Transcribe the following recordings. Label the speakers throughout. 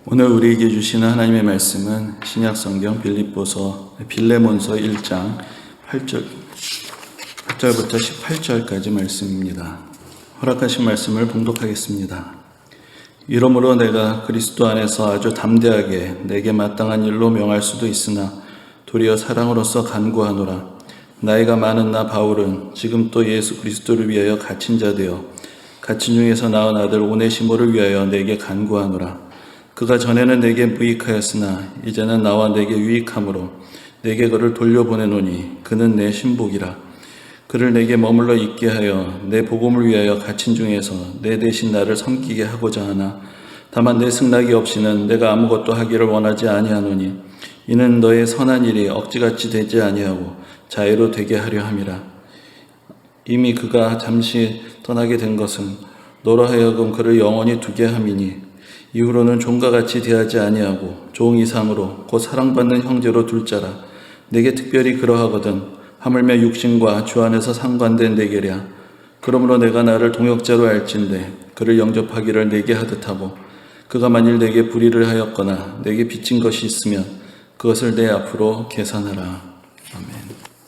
Speaker 1: 오늘 우리에게 주시는 하나님의 말씀은 신약성경 빌레몬서 1장 8절부터 18절까지 말씀입니다. 허락하신 말씀을 봉독하겠습니다. 이러므로 내가 그리스도 안에서 아주 담대하게 내게 마땅한 일로 명할 수도 있으나 도리어 사랑으로서 간구하노라. 나이가 많은 나 바울은 지금 또 예수 그리스도를 위하여 갇힌 자 되어 갇힌 중에서 낳은 아들 오네시모를 위하여 내게 간구하노라. 그가 전에는 내게 무익하였으나 이제는 나와 내게 유익함으로 내게 그를 돌려보내노니 그는 내 신복이라. 그를 내게 머물러 있게 하여 내 복음을 위하여 갇힌 중에서 내 대신 나를 섬기게 하고자 하나 다만 내 승낙이 없이는 내가 아무것도 하기를 원하지 아니하노니 이는 너의 선한 일이 억지같이 되지 아니하고 자유로 되게 하려 함이라. 이미 그가 잠시 떠나게 된 것은 너로 하여금 그를 영원히 두게 함이니 이후로는 종과 같이 대하지 아니하고 종 이상으로 곧 사랑받는 형제로 둘 자라. 내게 특별히 그러하거든 하물며 육신과 주 안에서 상관된 내게랴. 그러므로 내가 나를 동역자로 알진대 그를 영접하기를 내게 하듯 하고 그가 만일 내게 불의를 하였거나 내게 빚진 것이 있으면 그것을 내 앞으로 계산하라. 아멘.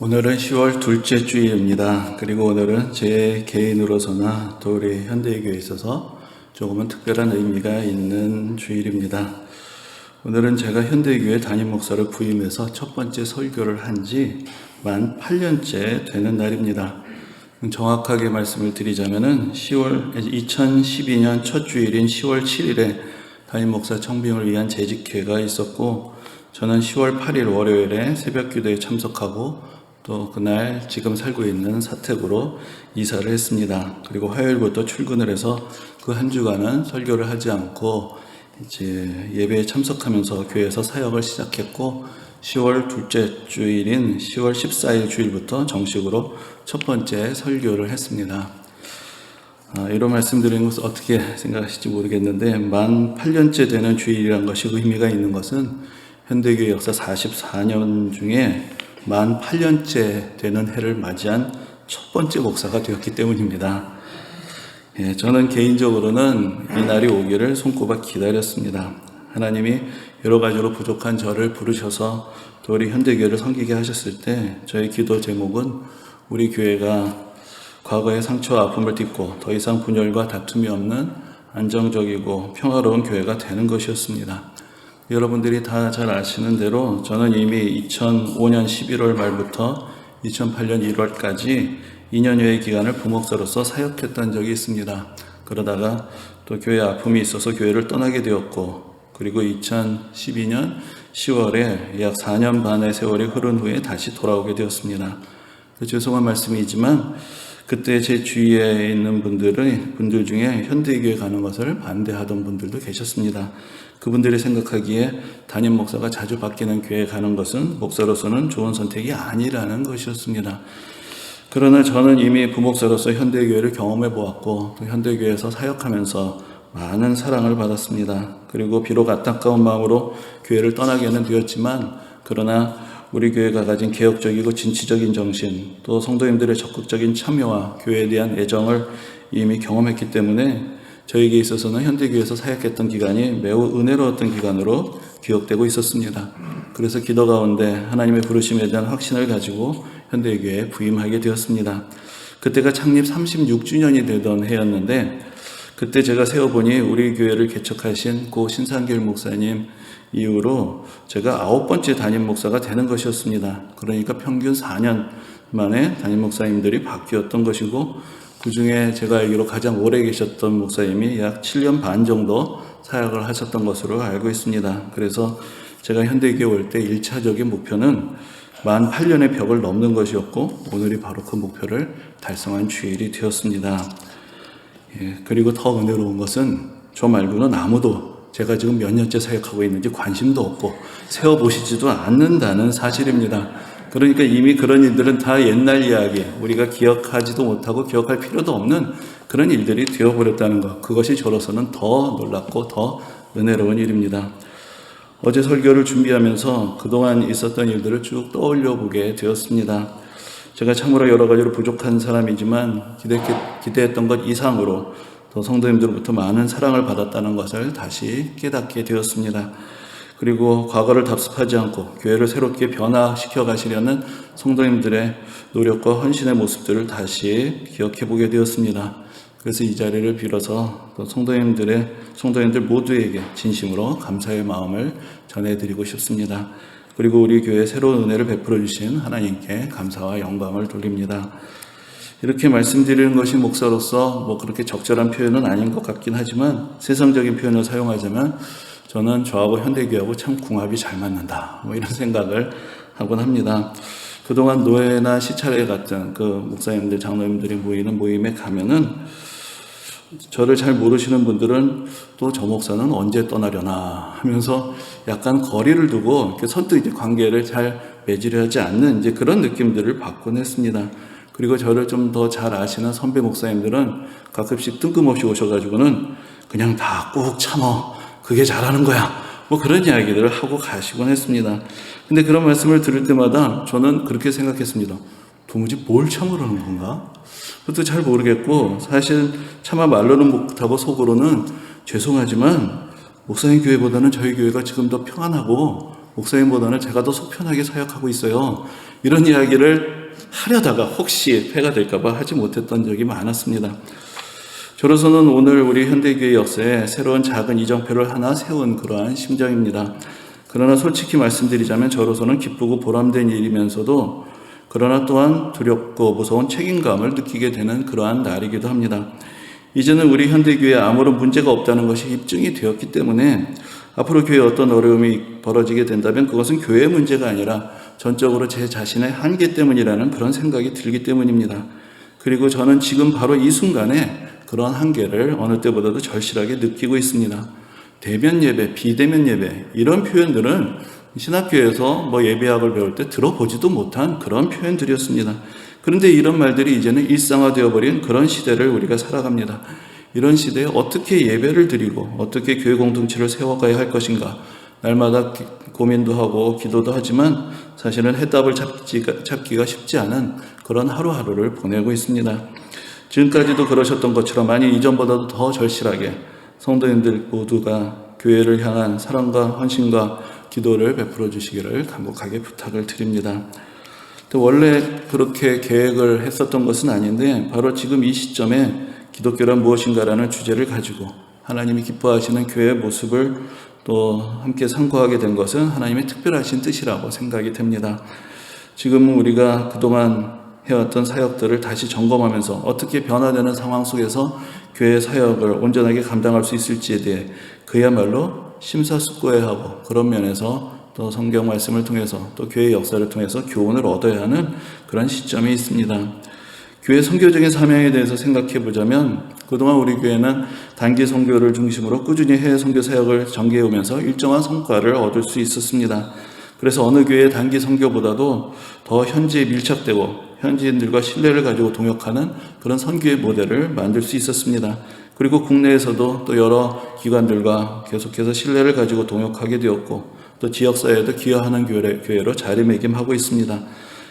Speaker 1: 오늘은 10월 둘째 주일입니다. 그리고 오늘은 제 개인으로서나 또 우리 현대교회에 있어서 조금은 특별한 의미가 있는 주일입니다. 오늘은 제가 현대교회 담임 목사를 부임해서 첫 번째 설교를 한 지 만 8년째 되는 날입니다. 정확하게 말씀을 드리자면은 2012년 첫 주일인 10월 7일에 담임 목사 청빙을 위한 재직회가 있었고 저는 10월 8일 월요일에 새벽 기도에 참석하고 또 그날 지금 살고 있는 사택으로 이사를 했습니다. 그리고 화요일부터 출근을 해서 그 한 주간은 설교를 하지 않고 이제 예배에 참석하면서 교회에서 사역을 시작했고 10월 둘째 주일인 10월 14일 주일부터 정식으로 첫 번째 설교를 했습니다. 이런 말씀드리는 것을 어떻게 생각하실지 모르겠는데 만 8년째 되는 주일이라는 것이 의미가 있는 것은 현대교회 역사 44년 중에 만 8년째 되는 해를 맞이한 첫 번째 목사가 되었기 때문입니다. 저는 개인적으로는 이 날이 오기를 손꼽아 기다렸습니다. 하나님이 여러 가지로 부족한 저를 부르셔서 또 우리 현대교회를 섬기게 하셨을 때 저의 기도 제목은 우리 교회가 과거의 상처와 아픔을 딛고 더 이상 분열과 다툼이 없는 안정적이고 평화로운 교회가 되는 것이었습니다. 여러분들이 다 잘 아시는 대로 저는 이미 2005년 11월 말부터 2008년 1월까지 2년여의 기간을 부목사로서 사역했던 적이 있습니다. 그러다가 또 교회 아픔이 있어서 교회를 떠나게 되었고 그리고 2012년 10월에 약 4년 반의 세월이 흐른 후에 다시 돌아오게 되었습니다. 죄송한 말씀이지만 그때 제 주위에 있는 분들 중에 현대교회 가는 것을 반대하던 분들도 계셨습니다. 그분들이 생각하기에 담임 목사가 자주 바뀌는 교회에 가는 것은 목사로서는 좋은 선택이 아니라는 것이었습니다. 그러나 저는 이미 부목사로서 현대교회를 경험해 보았고 또 현대교회에서 사역하면서 많은 사랑을 받았습니다. 그리고 비록 안타까운 마음으로 교회를 떠나게는 되었지만 그러나 우리 교회가 가진 개혁적이고 진취적인 정신 또 성도님들의 적극적인 참여와 교회에 대한 애정을 이미 경험했기 때문에 저에게 있어서는 현대교회에서 사역했던 기간이 매우 은혜로웠던 기간으로 기억되고 있었습니다. 그래서 기도 가운데 하나님의 부르심에 대한 확신을 가지고 현대교회에 부임하게 되었습니다. 그때가 창립 36주년이 되던 해였는데 그때 제가 세어보니 우리 교회를 개척하신 고 신상길 목사님 이후로 제가 9번째 담임 목사가 되는 것이었습니다. 그러니까 평균 4년 만에 담임 목사님들이 바뀌었던 것이고 그 중에 제가 알기로 가장 오래 계셨던 목사님이 약 7년 반 정도 사역을 하셨던 것으로 알고 있습니다. 그래서 제가 현대교회 올 때 1차적인 목표는 만 8년의 벽을 넘는 것이었고 오늘이 바로 그 목표를 달성한 주일이 되었습니다. 그리고 더 은혜로운 것은 저 말고는 아무도 제가 지금 몇 년째 사역하고 있는지 관심도 없고 세워보시지도 않는다는 사실입니다. 그러니까 이미 그런 일들은 다 옛날 이야기, 우리가 기억하지도 못하고 기억할 필요도 없는 그런 일들이 되어버렸다는 것, 그것이 저로서는 더 놀랍고 더 은혜로운 일입니다. 어제 설교를 준비하면서 그동안 있었던 일들을 쭉 떠올려 보게 되었습니다. 제가 참으로 여러 가지로 부족한 사람이지만 기대했던 것 이상으로 또 성도님들로부터 많은 사랑을 받았다는 것을 다시 깨닫게 되었습니다. 그리고 과거를 답습하지 않고 교회를 새롭게 변화시켜 가시려는 성도님들의 노력과 헌신의 모습들을 다시 기억해 보게 되었습니다. 그래서 이 자리를 빌어서 또 성도님들 모두에게 진심으로 감사의 마음을 전해드리고 싶습니다. 그리고 우리 교회에 새로운 은혜를 베풀어 주신 하나님께 감사와 영광을 돌립니다. 이렇게 말씀드리는 것이 목사로서 그렇게 적절한 표현은 아닌 것 같긴 하지만 세상적인 표현을 사용하자면 저는 저하고 현대교회하고 참 궁합이 잘 맞는다 이런 생각을 하곤 합니다. 그동안 노예나 시찰회 같은 그 목사님들, 장로님들이 모이는 모임에 가면은 저를 잘 모르시는 분들은 또 저 목사는 언제 떠나려나 하면서 약간 거리를 두고 이렇게 선뜻 이제 관계를 잘 맺으려 하지 않는 이제 그런 느낌들을 받곤 했습니다. 그리고 저를 좀 더 잘 아시는 선배 목사님들은 가끔씩 뜬금없이 오셔가지고는 그냥 다 꾹 참어. 그게 잘하는 거야. 그런 이야기들을 하고 가시곤 했습니다. 근데 그런 말씀을 들을 때마다 저는 그렇게 생각했습니다. 도무지 뭘 참으라는 건가? 그것도 잘 모르겠고, 사실 차마 말로는 못하고 속으로는 죄송하지만 목사님 교회보다는 저희 교회가 지금 더 평안하고 목사님보다는 제가 더 속편하게 사역하고 있어요. 이런 이야기를 하려다가 혹시 폐가 될까봐 하지 못했던 적이 많았습니다. 저로서는 오늘 우리 현대교회 역사에 새로운 작은 이정표를 하나 세운 그러한 심정입니다. 그러나 솔직히 말씀드리자면 저로서는 기쁘고 보람된 일이면서도 그러나 또한 두렵고 무서운 책임감을 느끼게 되는 그러한 날이기도 합니다. 이제는 우리 현대교회에 아무런 문제가 없다는 것이 입증이 되었기 때문에 앞으로 교회에 어떤 어려움이 벌어지게 된다면 그것은 교회의 문제가 아니라 전적으로 제 자신의 한계 때문이라는 그런 생각이 들기 때문입니다. 그리고 저는 지금 바로 이 순간에 그런 한계를 어느 때보다도 절실하게 느끼고 있습니다. 대면 예배, 비대면 예배 이런 표현들은 신학교에서 예배학을 배울 때 들어보지도 못한 그런 표현들이었습니다. 그런데 이런 말들이 이제는 일상화되어버린 그런 시대를 우리가 살아갑니다. 이런 시대에 어떻게 예배를 드리고 어떻게 교회 공동체를 세워가야 할 것인가 날마다 고민도 하고 기도도 하지만 사실은 해답을 찾기가 쉽지 않은 그런 하루하루를 보내고 있습니다. 지금까지도 그러셨던 것처럼 아니 이전보다도 더 절실하게 성도님들 모두가 교회를 향한 사랑과 헌신과 기도를 베풀어 주시기를 간곡하게 부탁을 드립니다. 원래 그렇게 계획을 했었던 것은 아닌데 바로 지금 이 시점에 기독교란 무엇인가라는 주제를 가지고 하나님이 기뻐하시는 교회의 모습을 또 함께 상고하게 된 것은 하나님의 특별하신 뜻이라고 생각이 됩니다. 지금 우리가 그동안 해왔던 사역들을 다시 점검하면서 어떻게 변화되는 상황 속에서 교회 사역을 온전하게 감당할 수 있을지에 대해 그야말로 심사숙고해야 하고 그런 면에서 또 성경 말씀을 통해서 또 교회의 역사를 통해서 교훈을 얻어야 하는 그런 시점이 있습니다. 교회 선교적인 사명에 대해서 생각해 보자면 그동안 우리 교회는 단기 선교를 중심으로 꾸준히 해외 선교 사역을 전개해 오면서 일정한 성과를 얻을 수 있었습니다. 그래서 어느 교회의 단기 선교보다도 더 현지에 밀착되고 현지인들과 신뢰를 가지고 동역하는 그런 선교의 모델을 만들 수 있었습니다. 그리고 국내에서도 또 여러 기관들과 계속해서 신뢰를 가지고 동역하게 되었고 또 지역사회에도 기여하는 교회로 자리매김하고 있습니다.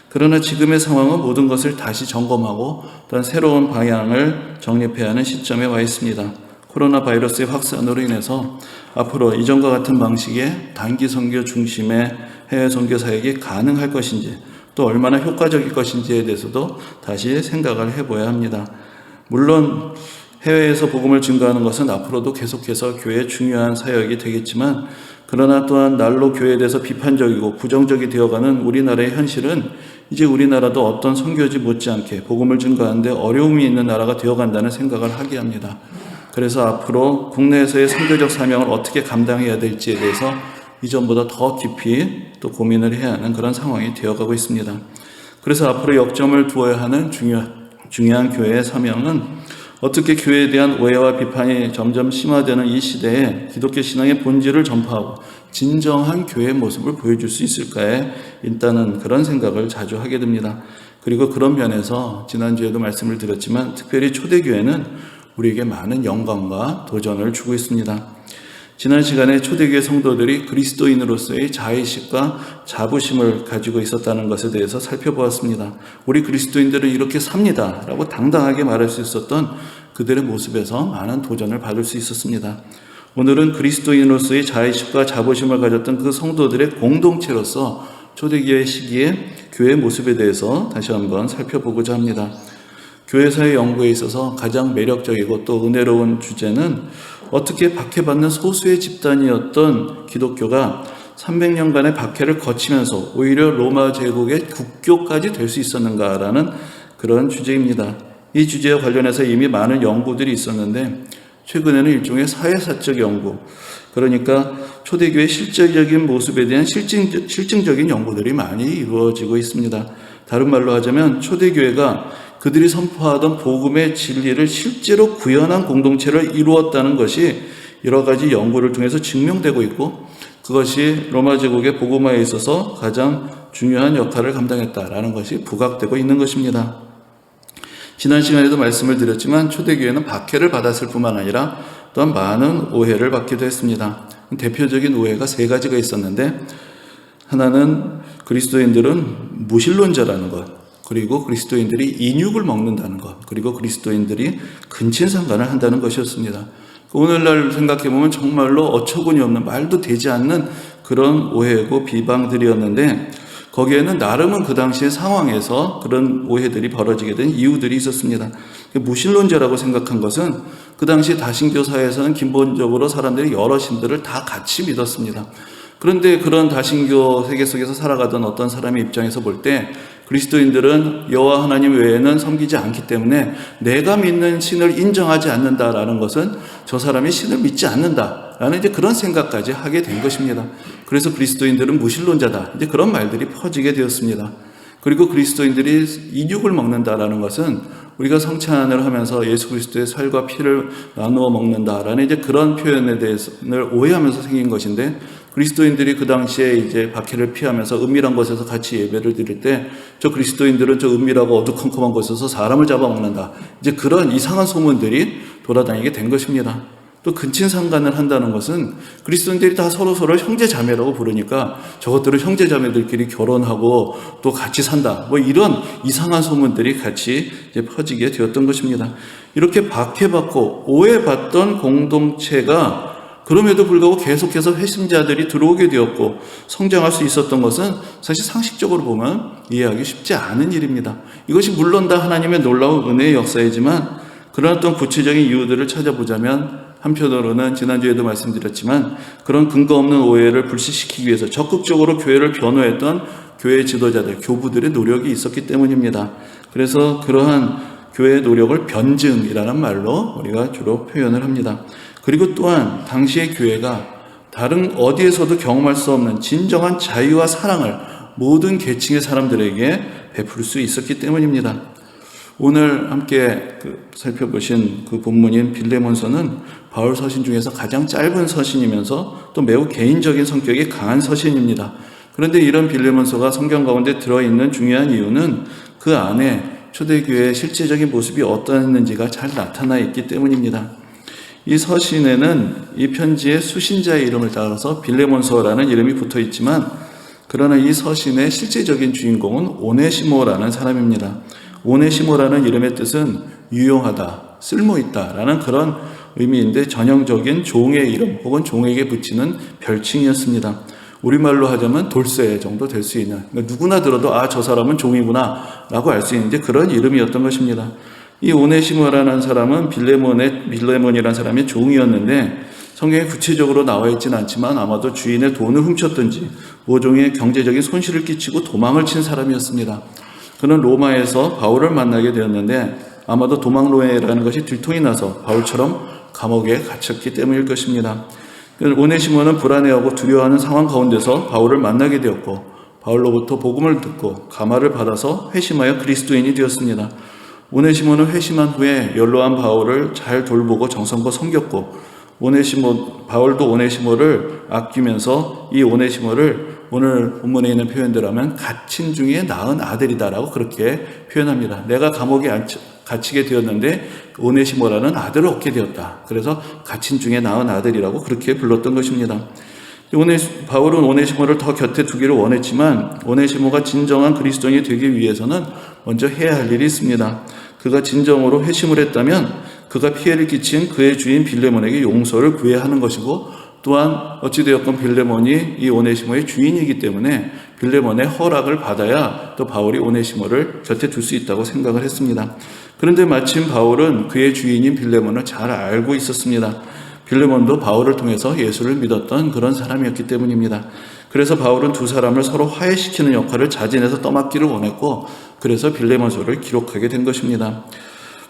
Speaker 1: 그러나 지금의 상황은 모든 것을 다시 점검하고 또한 새로운 방향을 정립해야 하는 시점에 와 있습니다. 코로나 바이러스의 확산으로 인해서 앞으로 이전과 같은 방식의 단기 선교 중심의 해외 선교 사역이 가능할 것인지 또 얼마나 효과적일 것인지에 대해서도 다시 생각을 해봐야 합니다. 물론 해외에서 복음을 증거하는 것은 앞으로도 계속해서 교회의 중요한 사역이 되겠지만 그러나 또한 날로 교회에 대해서 비판적이고 부정적이 되어가는 우리나라의 현실은 이제 우리나라도 어떤 선교지 못지않게 복음을 증거하는데 어려움이 있는 나라가 되어간다는 생각을 하게 합니다. 그래서 앞으로 국내에서의 선교적 사명을 어떻게 감당해야 될지에 대해서 이전보다 더 깊이 또 고민을 해야 하는 그런 상황이 되어가고 있습니다. 그래서 앞으로 역점을 두어야 하는 중요한 교회의 사명은 어떻게 교회에 대한 오해와 비판이 점점 심화되는 이 시대에 기독교 신앙의 본질을 전파하고 진정한 교회의 모습을 보여줄 수 있을까에 있다는 그런 생각을 자주 하게 됩니다. 그리고 그런 면에서 지난주에도 말씀을 드렸지만 특별히 초대교회는 우리에게 많은 영광과 도전을 주고 있습니다. 지난 시간에 초대교회 성도들이 그리스도인으로서의 자의식과 자부심을 가지고 있었다는 것에 대해서 살펴보았습니다. 우리 그리스도인들은 이렇게 삽니다 라고 당당하게 말할 수 있었던 그들의 모습에서 많은 도전을 받을 수 있었습니다. 오늘은 그리스도인으로서의 자의식과 자부심을 가졌던 그 성도들의 공동체로서 초대교회 시기에 교회의 모습에 대해서 다시 한번 살펴보고자 합니다. 교회사의 연구에 있어서 가장 매력적이고 또 은혜로운 주제는 어떻게 박해받는 소수의 집단이었던 기독교가 300년간의 박해를 거치면서 오히려 로마 제국의 국교까지 될 수 있었는가라는 그런 주제입니다. 이 주제와 관련해서 이미 많은 연구들이 있었는데 최근에는 일종의 사회사적 연구, 그러니까 초대교회의 실제적인 모습에 대한 실증적인 연구들이 많이 이루어지고 있습니다. 다른 말로 하자면 초대교회가 그들이 선포하던 복음의 진리를 실제로 구현한 공동체를 이루었다는 것이 여러 가지 연구를 통해서 증명되고 있고, 그것이 로마 제국의 복음화에 있어서 가장 중요한 역할을 감당했다라는 것이 부각되고 있는 것입니다. 지난 시간에도 말씀을 드렸지만 초대교회는 박해를 받았을 뿐만 아니라 또한 많은 오해를 받기도 했습니다. 대표적인 오해가 세 가지가 있었는데, 하나는 그리스도인들은 무신론자라는 것, 그리고 그리스도인들이 인육을 먹는다는 것, 그리고 그리스도인들이 근친상간을 한다는 것이었습니다. 오늘날 생각해보면 정말로 어처구니 없는, 말도 되지 않는 그런 오해고 비방들이었는데, 거기에는 나름은 그 당시의 상황에서 그런 오해들이 벌어지게 된 이유들이 있었습니다. 무신론자라고 생각한 것은 그 당시 다신교 사회에서는 기본적으로 사람들이 여러 신들을 다 같이 믿었습니다. 그런데 그런 다신교 세계 속에서 살아가던 어떤 사람의 입장에서 볼 때 그리스도인들은 여호와 하나님 외에는 섬기지 않기 때문에 내가 믿는 신을 인정하지 않는다라는 것은 저 사람이 신을 믿지 않는다라는 이제 그런 생각까지 하게 된 것입니다. 그래서 그리스도인들은 무신론자다, 이제 그런 말들이 퍼지게 되었습니다. 그리고 그리스도인들이 인육을 먹는다라는 것은 우리가 성찬을 하면서 예수 그리스도의 살과 피를 나누어 먹는다라는 이제 그런 표현에 대해서를 오해하면서 생긴 것인데, 그리스도인들이 그 당시에 이제 박해를 피하면서 은밀한 곳에서 같이 예배를 드릴 때 저 그리스도인들은 저 은밀하고 어두컴컴한 곳에서 사람을 잡아먹는다, 이제 그런 이상한 소문들이 돌아다니게 된 것입니다. 또 근친상간을 한다는 것은 그리스도인들이 다 서로서로 형제자매라고 부르니까 저것들은 형제자매들끼리 결혼하고 또 같이 산다, 뭐 이런 이상한 소문들이 같이 이제 퍼지게 되었던 것입니다. 이렇게 박해받고 오해받던 공동체가 그럼에도 불구하고 계속해서 회심자들이 들어오게 되었고 성장할 수 있었던 것은 사실 상식적으로 보면 이해하기 쉽지 않은 일입니다. 이것이 물론 다 하나님의 놀라운 은혜의 역사이지만 그런 어떤 구체적인 이유들을 찾아보자면 한편으로는 지난주에도 말씀드렸지만 그런 근거 없는 오해를 불식시키기 위해서 적극적으로 교회를 변호했던 교회 지도자들, 교부들의 노력이 있었기 때문입니다. 그래서 그러한 교회의 노력을 변증이라는 말로 우리가 주로 표현을 합니다. 그리고 또한 당시의 교회가 다른 어디에서도 경험할 수 없는 진정한 자유와 사랑을 모든 계층의 사람들에게 베풀 수 있었기 때문입니다. 오늘 함께 살펴보신 그 본문인 빌레몬서는 바울 서신 중에서 가장 짧은 서신이면서 또 매우 개인적인 성격이 강한 서신입니다. 그런데 이런 빌레몬서가 성경 가운데 들어있는 중요한 이유는 그 안에 초대교회의 실제적인 모습이 어떠했는지가 잘 나타나 있기 때문입니다. 이 서신에는 이 편지의 수신자의 이름을 따라서 빌레몬서라는 이름이 붙어 있지만, 그러나 이 서신의 실제적인 주인공은 오네시모라는 사람입니다. 오네시모라는 이름의 뜻은 유용하다, 쓸모있다라는 그런 의미인데 전형적인 종의 이름 혹은 종에게 붙이는 별칭이었습니다. 우리말로 하자면 돌쇠 정도 될 수 있는, 그러니까 누구나 들어도 저 사람은 종이구나 라고 알 수 있는 그런 이름이었던 것입니다. 이 오네시모라는 사람은 빌레몬이라는 사람의 종이었는데 성경에 구체적으로 나와 있지는 않지만 아마도 주인의 돈을 훔쳤든지 모종의 경제적인 손실을 끼치고 도망을 친 사람이었습니다. 그는 로마에서 바울을 만나게 되었는데 아마도 도망로에라는 것이 들통이 나서 바울처럼 감옥에 갇혔기 때문일 것입니다. 오네시모는 불안해하고 두려워하는 상황 가운데서 바울을 만나게 되었고 바울로부터 복음을 듣고 감화를 받아서 회심하여 그리스도인이 되었습니다. 오네시모는 회심한 후에 연로한 바울을 잘 돌보고 정성껏 섬겼고 바울도 오네시모를 아끼면서 이 오네시모를 오늘 본문에 있는 표현대로 하면 갇힌 중에 낳은 아들이다라고 그렇게 표현합니다. 내가 감옥에 갇히게 되었는데 오네시모라는 아들을 얻게 되었다. 그래서 갇힌 중에 낳은 아들이라고 그렇게 불렀던 것입니다. 바울은 오네시모를 더 곁에 두기를 원했지만 오네시모가 진정한 그리스도인이 되기 위해서는 먼저 해야 할 일이 있습니다. 그가 진정으로 회심을 했다면 그가 피해를 끼친 그의 주인 빌레몬에게 용서를 구해야 하는 것이고, 또한 어찌되었건 빌레몬이 이 오네시모의 주인이기 때문에 빌레몬의 허락을 받아야 또 바울이 오네시모를 곁에 둘 수 있다고 생각을 했습니다. 그런데 마침 바울은 그의 주인인 빌레몬을 잘 알고 있었습니다. 빌레몬도 바울을 통해서 예수를 믿었던 그런 사람이었기 때문입니다. 그래서 바울은 두 사람을 서로 화해시키는 역할을 자진해서 떠맡기를 원했고, 그래서 빌레몬서를 기록하게 된 것입니다.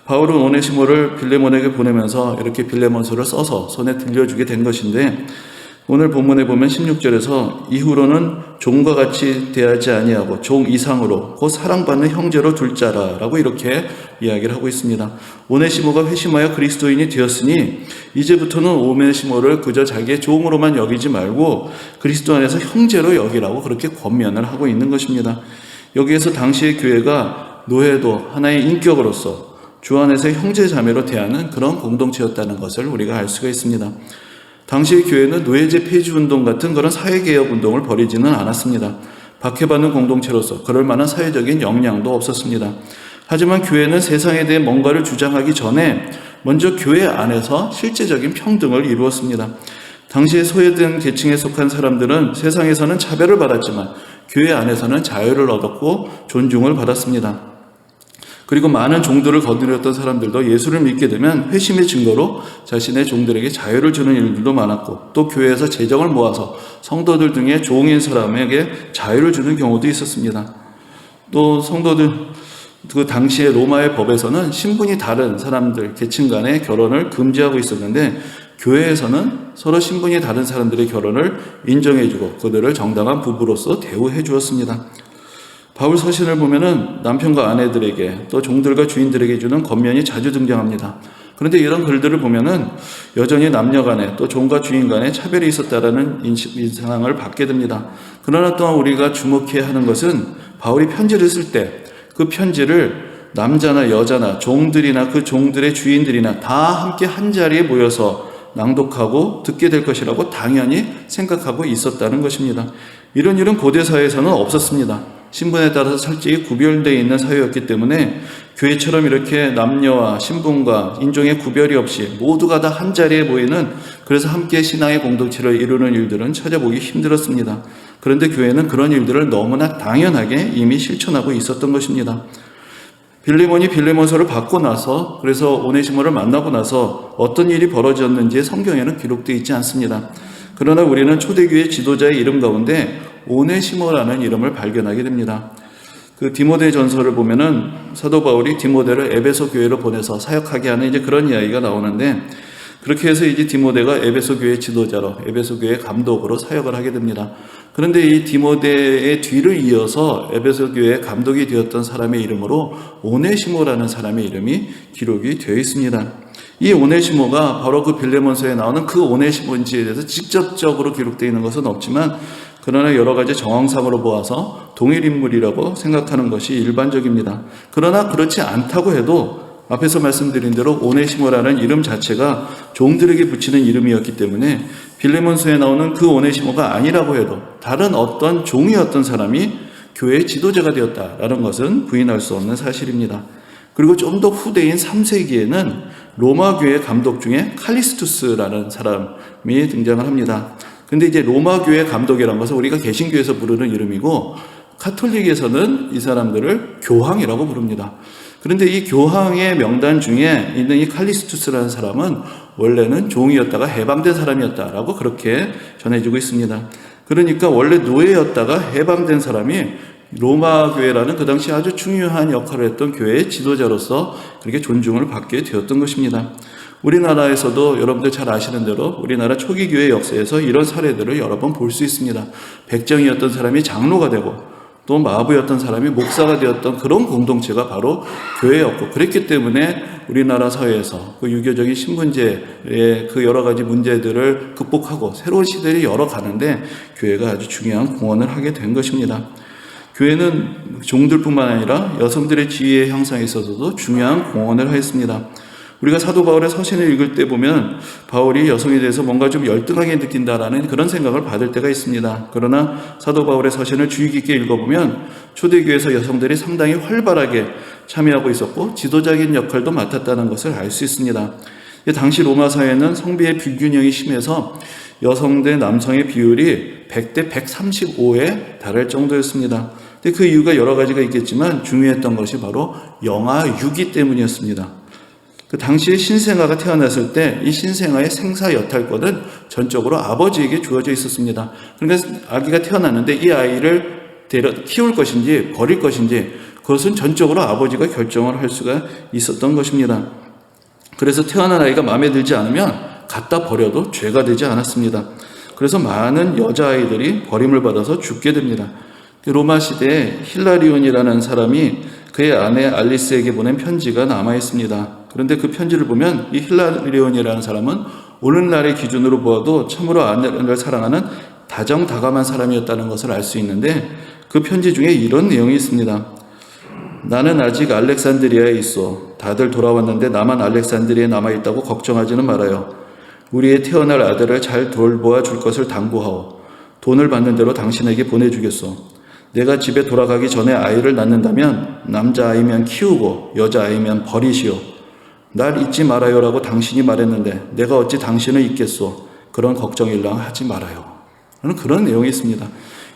Speaker 1: 바울은 오네시모를 빌레몬에게 보내면서 이렇게 빌레몬서를 써서 손에 들려주게 된 것인데, 오늘 본문에 보면 16절에서 이후로는 종과 같이 대하지 아니하고 종 이상으로 곧 사랑받는 형제로 둘 자라 라고 이렇게 이야기를 하고 있습니다. 오네시모가 회심하여 그리스도인이 되었으니 이제부터는 오네시모를 그저 자기의 종으로만 여기지 말고 그리스도 안에서 형제로 여기라고 그렇게 권면을 하고 있는 것입니다. 여기에서 당시의 교회가 노예도 하나의 인격으로서 주 안에서 형제 자매로 대하는 그런 공동체였다는 것을 우리가 알 수가 있습니다. 당시의 교회는 노예제 폐지 운동 같은 그런 사회개혁 운동을 벌이지는 않았습니다. 박해받는 공동체로서 그럴 만한 사회적인 역량도 없었습니다. 하지만 교회는 세상에 대해 뭔가를 주장하기 전에 먼저 교회 안에서 실제적인 평등을 이루었습니다. 당시에 소외된 계층에 속한 사람들은 세상에서는 차별을 받았지만 교회 안에서는 자유를 얻었고 존중을 받았습니다. 그리고 많은 종들을 거느렸던 사람들도 예수를 믿게 되면 회심의 증거로 자신의 종들에게 자유를 주는 일들도 많았고, 또 교회에서 재정을 모아서 성도들 중에 종인 사람에게 자유를 주는 경우도 있었습니다. 또 성도들, 그 당시에 로마의 법에서는 신분이 다른 사람들, 계층 간의 결혼을 금지하고 있었는데, 교회에서는 서로 신분이 다른 사람들의 결혼을 인정해주고 그들을 정당한 부부로서 대우해 주었습니다. 바울 서신을 보면은 남편과 아내들에게 또 종들과 주인들에게 주는 권면이 자주 등장합니다. 그런데 이런 글들을 보면은 여전히 남녀 간에 또 종과 주인 간에 차별이 있었다라는 인상을 받게 됩니다. 그러나 또한 우리가 주목해야 하는 것은 바울이 편지를 쓸 때 그 편지를 남자나 여자나 종들이나 그 종들의 주인들이나 다 함께 한 자리에 모여서 낭독하고 듣게 될 것이라고 당연히 생각하고 있었다는 것입니다. 이런 일은 고대 사회에서는 없었습니다. 신분에 따라서 철저히 구별되어 있는 사회였기 때문에 교회처럼 이렇게 남녀와 신분과 인종의 구별이 없이 모두가 다 한 자리에 모이는, 그래서 함께 신앙의 공동체를 이루는 일들은 찾아보기 힘들었습니다. 그런데 교회는 그런 일들을 너무나 당연하게 이미 실천하고 있었던 것입니다. 빌레몬이 빌레몬서를 받고 나서, 그래서 오네시모를 만나고 나서 어떤 일이 벌어졌는지 성경에는 기록되어 있지 않습니다. 그러나 우리는 초대교회 지도자의 이름 가운데 오네시모라는 이름을 발견하게 됩니다. 그 디모데 전서를 보면은 사도 바울이 디모데를 에베소 교회로 보내서 사역하게 하는 이제 그런 이야기가 나오는데, 그렇게 해서 이제 디모데가 에베소 교회 지도자로, 에베소 교회 감독으로 사역을 하게 됩니다. 그런데 이 디모데의 뒤를 이어서 에베소 교회 감독이 되었던 사람의 이름으로 오네시모라는 사람의 이름이 기록이 되어 있습니다. 이 오네시모가 바로 그 빌레몬서에 나오는 그 오네시모인지에 대해서 직접적으로 기록되어 있는 것은 없지만, 그러나 여러 가지 정황상으로 보아서 동일 인물이라고 생각하는 것이 일반적입니다. 그러나 그렇지 않다고 해도 앞에서 말씀드린 대로 오네시모라는 이름 자체가 종들에게 붙이는 이름이었기 때문에 빌레몬서에 나오는 그 오네시모가 아니라고 해도 다른 어떤 종이었던 사람이 교회의 지도자가 되었다라는 것은 부인할 수 없는 사실입니다. 그리고 좀 더 후대인 3세기에는 로마 교회 감독 중에 칼리스투스라는 사람이 등장을 합니다. 근데 이제 로마 교회 감독이라는 것은 우리가 개신교에서 부르는 이름이고, 가톨릭에서는 이 사람들을 교황이라고 부릅니다. 그런데 이 교황의 명단 중에 있는 이 칼리스투스라는 사람은 원래는 종이었다가 해방된 사람이었다라고 그렇게 전해지고 있습니다. 그러니까 원래 노예였다가 해방된 사람이 로마 교회라는 그 당시 아주 중요한 역할을 했던 교회의 지도자로서 그렇게 존중을 받게 되었던 것입니다. 우리나라에서도 여러분들 잘 아시는 대로 우리나라 초기 교회 역사에서 이런 사례들을 여러 번 볼 수 있습니다. 백정이었던 사람이 장로가 되고 또 마부였던 사람이 목사가 되었던 그런 공동체가 바로 교회였고, 그랬기 때문에 우리나라 사회에서 그 유교적인 신분제의 그 여러 가지 문제들을 극복하고 새로운 시대를 열어가는데 교회가 아주 중요한 공헌을 하게 된 것입니다. 교회는 종들뿐만 아니라 여성들의 지위의 향상에 있어서도 중요한 공헌을 하였습니다. 우리가 사도 바울의 서신을 읽을 때 보면 바울이 여성에 대해서 뭔가 좀 열등하게 느낀다라는 그런 생각을 받을 때가 있습니다. 그러나 사도 바울의 서신을 주의 깊게 읽어보면 초대교회에서 여성들이 상당히 활발하게 참여하고 있었고 지도자적인 역할도 맡았다는 것을 알 수 있습니다. 당시 로마 사회는 성비의 불균형이 심해서 여성 대 남성의 비율이 100대 135에 달할 정도였습니다. 근데 그 이유가 여러 가지가 있겠지만 중요했던 것이 바로 영아 유기 때문이었습니다. 그 당시에 신생아가 태어났을 때 이 신생아의 생사 여탈권은 전적으로 아버지에게 주어져 있었습니다. 그러니까 아기가 태어났는데 이 아이를 키울 것인지 버릴 것인지 그것은 전적으로 아버지가 결정을 할 수가 있었던 것입니다. 그래서 태어난 아이가 마음에 들지 않으면 갖다 버려도 죄가 되지 않았습니다. 그래서 많은 여자아이들이 버림을 받아서 죽게 됩니다. 로마 시대에 힐라리온이라는 사람이 그의 아내 알리스에게 보낸 편지가 남아 있습니다. 그런데 그 편지를 보면 이 힐라리온이라는 사람은 오늘날의 기준으로 보아도 참으로 아내를 사랑하는 다정다감한 사람이었다는 것을 알 수 있는데 그 편지 중에 이런 내용이 있습니다. 나는 아직 알렉산드리아에 있어. 다들 돌아왔는데 나만 알렉산드리아에 남아있다고 걱정하지는 말아요. 우리의 태어날 아들을 잘 돌보아 줄 것을 당부하오. 돈을 받는 대로 당신에게 보내주겠소. 내가 집에 돌아가기 전에 아이를 낳는다면 남자아이면 키우고 여자아이면 버리시오. 날 잊지 말아요라고 당신이 말했는데 내가 어찌 당신을 잊겠소. 그런 걱정일랑 하지 말아요. 그런 내용이 있습니다.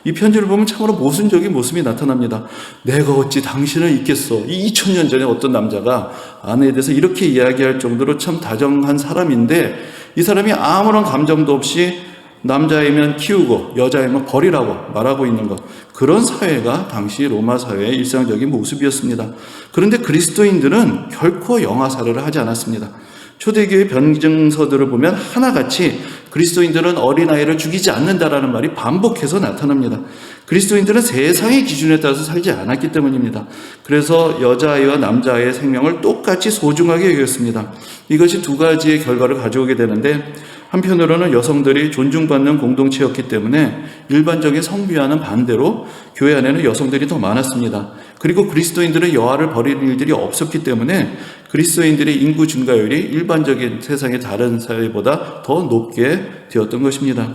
Speaker 1: 이 편지를 보면 참으로 모순적인 모습이 나타납니다. 내가 어찌 당신을 잊겠소. 이 2000년 전에 어떤 남자가 아내에 대해서 이렇게 이야기할 정도로 참 다정한 사람인데 이 사람이 아무런 감정도 없이 남자이면 키우고 여자이면 버리라고 말하고 있는 것, 그런 사회가 당시 로마 사회의 일상적인 모습이었습니다. 그런데 그리스도인들은 결코 영아살해를 하지 않았습니다. 초대교회 변증서들을 보면 하나같이 그리스도인들은 어린아이를 죽이지 않는다라는 말이 반복해서 나타납니다. 그리스도인들은 세상의 기준에 따라서 살지 않았기 때문입니다. 그래서 여자아이와 남자아이의 생명을 똑같이 소중하게 여겼습니다. 이것이 두 가지의 결과를 가져오게 되는데, 한편으로는 여성들이 존중받는 공동체였기 때문에 일반적인 성비와는 반대로 교회 안에는 여성들이 더 많았습니다. 그리고 그리스도인들은 여아를 버리는 일들이 없었기 때문에 그리스도인들의 인구 증가율이 일반적인 세상의 다른 사회보다 더 높게 되었던 것입니다.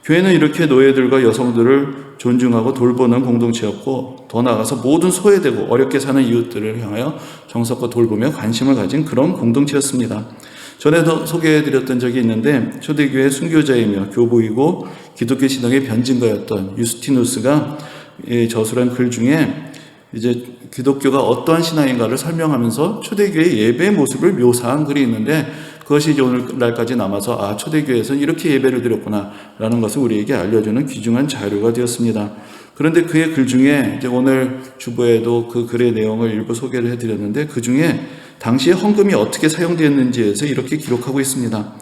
Speaker 1: 교회는 이렇게 노예들과 여성들을 존중하고 돌보는 공동체였고, 더 나아가서 모든 소외되고 어렵게 사는 이웃들을 향하여 정성껏 돌보며 관심을 가진 그런 공동체였습니다. 전에도 소개해드렸던 적이 있는데, 초대교회 순교자이며 교부이고 기독교 신앙의 변증가였던 유스티누스가 저술한 글 중에 이제 기독교가 어떠한 신앙인가를 설명하면서 초대교회의 예배의 모습을 묘사한 글이 있는데, 그것이 이제 오늘날까지 남아서 초대교회에서는 이렇게 예배를 드렸구나 라는 것을 우리에게 알려주는 귀중한 자료가 되었습니다. 그런데 그의 글 중에 이제 오늘 주보에도 그 글의 내용을 일부 소개를 해드렸는데, 그 중에 당시에 헌금이 어떻게 사용되었는지에서 이렇게 기록하고 있습니다.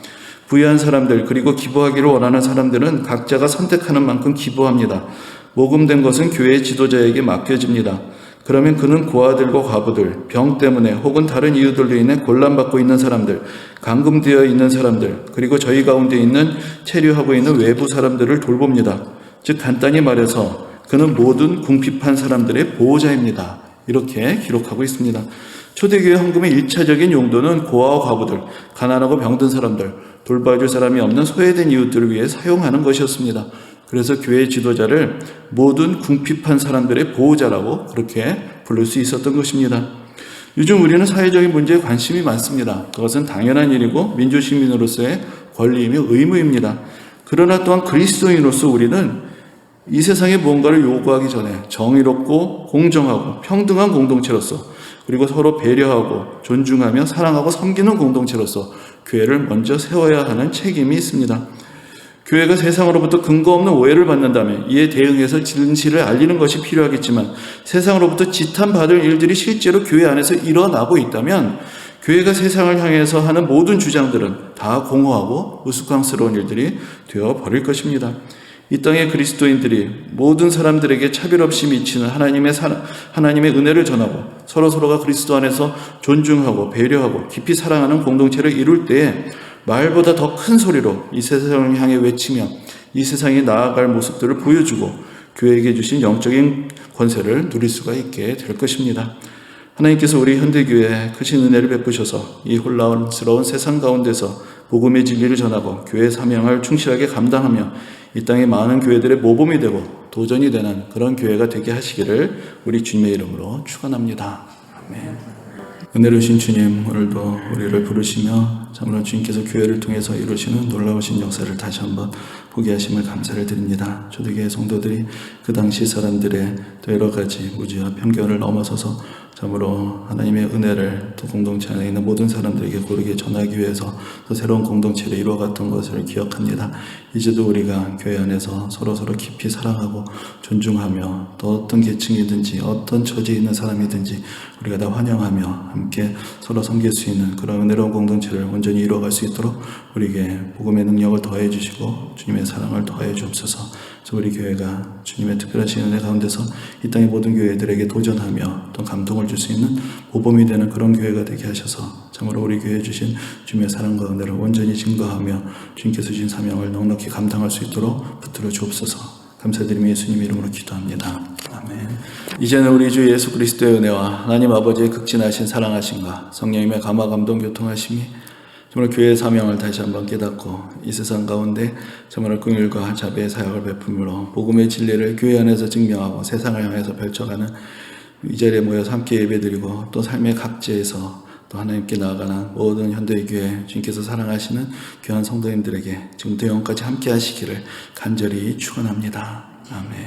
Speaker 1: 부유한 사람들 그리고 기부하기를 원하는 사람들은 각자가 선택하는 만큼 기부합니다. 모금된 것은 교회 지도자에게 맡겨집니다. 그러면 그는 고아들과 과부들, 병 때문에 혹은 다른 이유들로 인해 곤란받고 있는 사람들, 감금되어 있는 사람들, 그리고 저희 가운데 있는 체류하고 있는 외부 사람들을 돌봅니다. 즉 간단히 말해서 그는 모든 궁핍한 사람들의 보호자입니다. 이렇게 기록하고 있습니다. 초대교회 헌금의 1차적인 용도는 고아와 과부들, 가난하고 병든 사람들, 돌봐줄 사람이 없는 소외된 이웃들을 위해 사용하는 것이었습니다. 그래서 교회 지도자를 모든 궁핍한 사람들의 보호자라고 그렇게 부를 수 있었던 것입니다. 요즘 우리는 사회적인 문제에 관심이 많습니다. 그것은 당연한 일이고 민주시민으로서의 권리이며 의무입니다. 그러나 또한 그리스도인으로서 우리는 이 세상에 무언가를 요구하기 전에 정의롭고 공정하고 평등한 공동체로서, 그리고 서로 배려하고 존중하며 사랑하고 섬기는 공동체로서 교회를 먼저 세워야 하는 책임이 있습니다. 교회가 세상으로부터 근거 없는 오해를 받는다면 이에 대응해서 진실을 알리는 것이 필요하겠지만, 세상으로부터 지탄받을 일들이 실제로 교회 안에서 일어나고 있다면 교회가 세상을 향해서 하는 모든 주장들은 다 공허하고 우스꽝스러운 일들이 되어버릴 것입니다. 이 땅의 그리스도인들이 모든 사람들에게 차별 없이 미치는 하나님의 은혜를 전하고 서로가 그리스도 안에서 존중하고 배려하고 깊이 사랑하는 공동체를 이룰 때에 말보다 더 큰 소리로 이 세상을 향해 외치며 이 세상에 나아갈 모습들을 보여주고 교회에게 주신 영적인 권세를 누릴 수가 있게 될 것입니다. 하나님께서 우리 현대교회에 크신 은혜를 베푸셔서 이 혼란스러운 세상 가운데서 복음의 진리를 전하고 교회 사명을 충실하게 감당하며 이 땅의 많은 교회들의 모범이 되고 도전이 되는 그런 교회가 되게 하시기를 우리 주님의 이름으로 축원합니다. 아멘. 은혜로우신 주님, 오늘도 우리를 부르시며 참으로 주님께서 교회를 통해서 이루시는 놀라우신 역사를 다시 한번 보게 하심을 감사를 드립니다. 초대교회 성도들이 그 당시 사람들의 또 여러 가지 무지와 편견을 넘어서서 참으로 하나님의 은혜를 또 공동체 안에 있는 모든 사람들에게 고르게 전하기 위해서 또 새로운 공동체를 이루어갔던 것을 기억합니다. 이제도 우리가 교회 안에서 서로 깊이 사랑하고 존중하며 또 어떤 계층이든지 어떤 처지에 있는 사람이든지 우리가 다 환영하며 함께 서로 섬길 수 있는 그런 은혜로운 공동체를 온전히 이루어갈 수 있도록 우리에게 복음의 능력을 더해 주시고 주님의 사랑을 더해 주옵소서. 우리 교회가 주님의 특별하신 은혜 가운데서 이 땅의 모든 교회들에게 도전하며 또 감동을 줄 수 있는 모범이 되는 그런 교회가 되게 하셔서 참으로 우리 교회에 주신 주님의 사랑과 은혜를 온전히 증거하며 주님께서 주신 사명을 넉넉히 감당할 수 있도록 붙들어 주옵소서. 감사드리며 예수님 이름으로 기도합니다. 아멘. 이제는 우리 주 예수 그리스도의 은혜와 하나님 아버지의 극진하신 사랑하심과 성령님의 감화 감동 교통하심이 정말 교회의 사명을 다시 한번 깨닫고 이 세상 가운데 정말 긍휼과 자비의 사역을 베품으로 복음의 진리를 교회 안에서 증명하고 세상을 향해서 펼쳐가는 이 자리에 모여서 함께 예배드리고 또 삶의 각지에서 또 하나님께 나아가는 모든 현대의 교회 주님께서 사랑하시는 귀한 성도님들에게 지금부터 영원까지 함께 하시기를 간절히 축원합니다. 아멘.